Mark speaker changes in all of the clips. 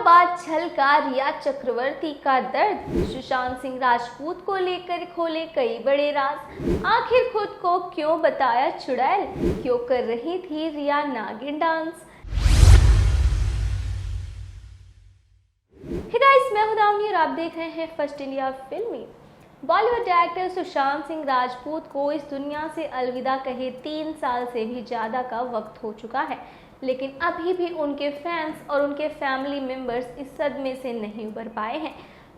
Speaker 1: बाद छलका रिया चक्रवर्ती का दर्द। सुशांत सिंह राजपूत को लेकर खोले कई बड़े राज। आखिर खुद को क्यों बताया चुड़ैल, क्यों कर रही थी रिया नागिन डांस। हे गाइस, मैं हूं दामिनी और आप देख रहे हैं फर्स्ट इंडिया फिल्मी। बॉलीवुड एक्टर सुशांत सिंह राजपूत को इस दुनिया से अलविदा कहे 3 साल से भी ज़्यादा का वक्त हो चुका है, लेकिन अभी भी उनके फैंस और उनके फैमिली मेंबर्स इस सदमे से नहीं उबर पाए हैं।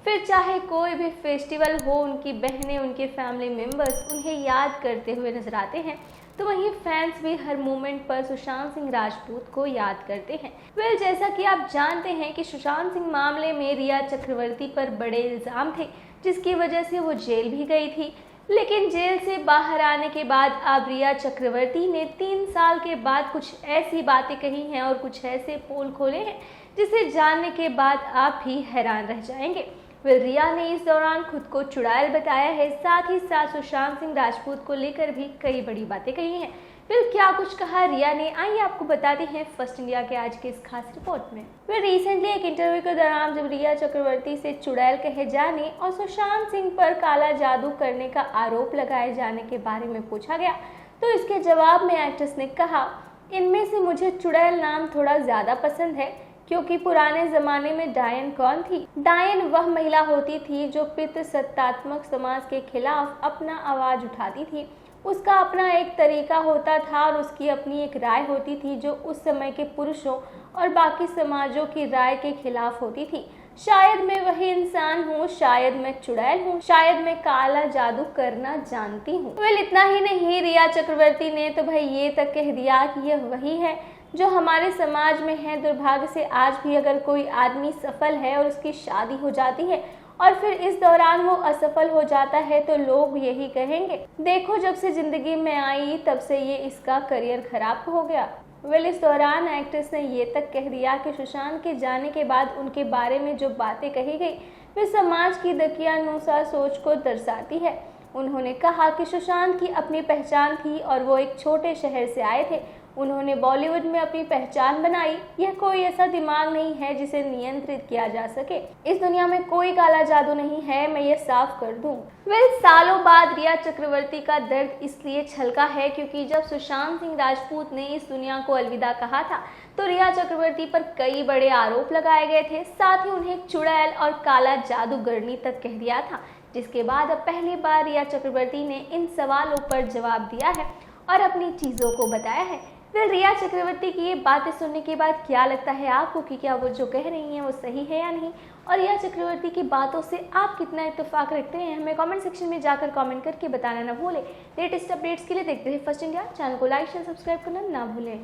Speaker 1: फिर चाहे कोई भी फेस्टिवल हो, उनकी बहनें, उनके फैमिली मेंबर्स उन्हें याद करते हुए नजर आते हैं, तो वहीं फैंस भी हर मोमेंट पर सुशांत सिंह राजपूत को याद करते हैं। वेल, जैसा कि आप जानते हैं कि सुशांत सिंह मामले में रिया चक्रवर्ती पर बड़े इल्ज़ाम थे, जिसकी वजह से वो जेल भी गई थी। लेकिन जेल से बाहर आने के बाद अब रिया चक्रवर्ती ने 3 साल के बाद कुछ ऐसी बातें कही हैं और कुछ ऐसे पोल खोले हैं जिसे जानने के बाद आप भी हैरान रह जाएंगे। रिया ने इस दौरान खुद को चुड़ैल बताया है, साथ ही साथ सुशांत सिंह राजपूत को लेकर भी कई बड़ी बातें कही हैं। फिर क्या कुछ कहा रिया ने, आइए आपको बताते हैं फर्स्ट इंडिया के आज के इस खास रिपोर्ट में। फिर रिसेंटली एक इंटरव्यू के दौरान जब रिया चक्रवर्ती से चुड़ैल कहे जाने और सुशांत सिंह पर काला जादू करने का आरोप लगाए जाने के बारे में पूछा गया, तो इसके जवाब में एक्ट्रेस ने कहा, इनमें से मुझे चुड़ैल नाम थोड़ा ज्यादा पसंद है, क्योंकि पुराने जमाने में डायन कौन थी? डायन वह महिला होती थी जो पितृसत्तात्मक समाज के खिलाफ अपना आवाज उठाती थी। उसका अपना एक तरीका होता था और उसकी अपनी एक राय होती थी जो उस समय के पुरुषों और बाकी समाजों की राय के खिलाफ होती थी। शायद मैं वही इंसान हूँ, शायद मैं चुड़ैल हूँ, शायद मैं काला जादू करना जानती हूँ। वेल, इतना ही नहीं, रिया चक्रवर्ती ने तो भाई ये तक कह दिया कि यह वही है जो हमारे समाज में है। दुर्भाग्य से आज भी अगर कोई आदमी सफल है और उसकी शादी हो जाती है और फिर इस दौरान वो असफल हो जाता है, तो लोग यही कहेंगे, देखो जब से जिंदगी में आई तब से ये इसका करियर खराब हो गया। वेल, इस दौरान एक्ट्रेस ने ये तक कह दिया कि सुशांत के जाने के बाद उनके बारे में जो बातें कही गई वे समाज की दकियानुसार सोच को दर्शाती है। उन्होंने कहा कि सुशांत की अपनी पहचान थी और वो एक छोटे शहर से आए थे। उन्होंने बॉलीवुड में अपनी पहचान बनाई। यह कोई ऐसा दिमाग नहीं है जिसे नियंत्रित किया जा सके। इस दुनिया में कोई काला जादू नहीं है, मैं ये साफ कर दूं। वेल, सालों बाद रिया चक्रवर्ती का दर्द इसलिए छलका है क्योंकि जब सुशांत सिंह राजपूत ने इस दुनिया को अलविदा कहा था, तो रिया चक्रवर्ती पर कई बड़े आरोप लगाए गए थे। साथ ही उन्हें चुड़ैल और काला जादूगरनी तक कह दिया था, जिसके बाद अब पहली बार रिया चक्रवर्ती ने इन सवालों पर जवाब दिया है और अपनी चीज़ों को बताया है। फिर रिया चक्रवर्ती की ये बातें सुनने के बाद क्या लगता है आपको कि क्या वो जो कह रही हैं वो सही है या नहीं, और रिया चक्रवर्ती की बातों से आप कितना इत्तेफाक रखते हैं? हमें कमेंट सेक्शन में जाकर कमेंट करके बताना ना भूलें। लेटेस्ट अपडेट्स के लिए देखते हैं फर्स्ट इंडिया। चैनल को लाइक शेयर सब्सक्राइब करना ना भूलें।